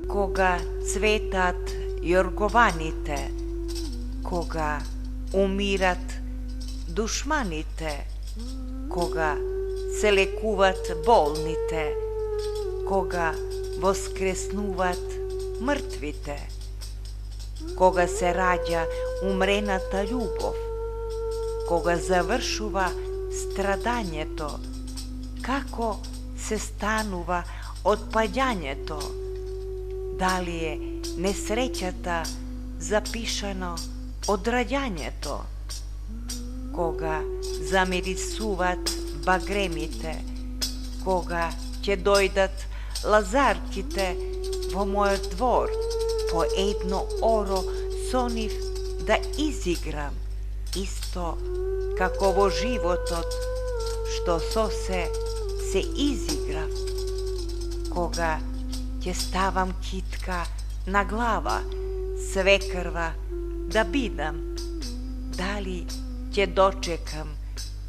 кога цветат јоргованите, кога умират душманите, кога се лекуват болните, кога воскреснуват мртвите, кога се раѓа умрената љубов, кога завршува страдањето, како се станува од паѓањето, дали е несреќата запишано од раѓањето, кога замирисуваат багремите, кога ќе дојдат лазарките во мојот двор, по едно оро со нив да изиграм, исто како во животот, што со се изиграв, кога ќе ставам китка на глава, свекрва да бидам, дали ќе дочекам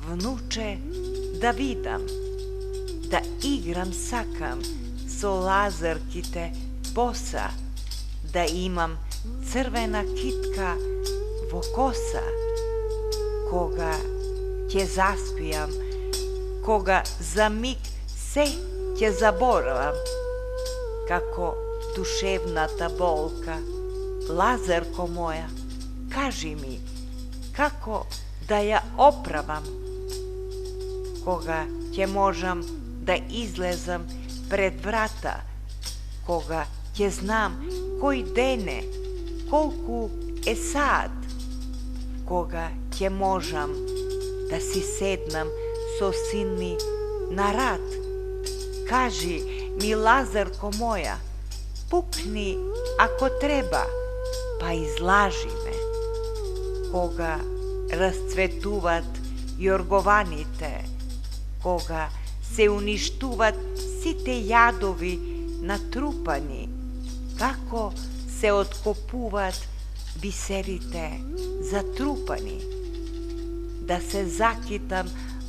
внуче да видам, да играм сакам со лазарките боса, да имам црвена китка во коса, кога ќе заспијам, кога за миг се ќе заборавам, како душевната болка. Лазарко моја, кажи ми, како да ја оправам, кога ќе можам да излезам пред врата, кога ќе знам кој ден е, колку е саат, кога ќе можам да си седнам со син ми на рат. Кажи ми, Лазарко моја, пукни ако треба, па излажи ме. Кога расцветуват јоргованите, кога се уништуват сите јадови натрупани, како се откопуват бисерите затрупани, да се закитам,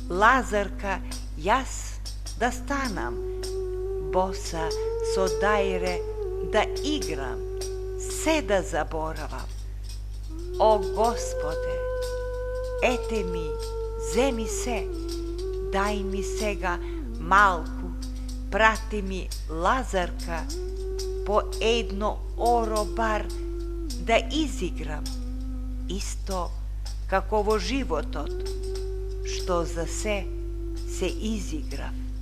Лазарка, јас да станам, боса со дајре да играм, се да заборавам. О Господе, ете ми, земи се, дај ми сега малку, прати ми Лазарка, по едно оро бар да изиграм, исто како во животот, што за се изиграв.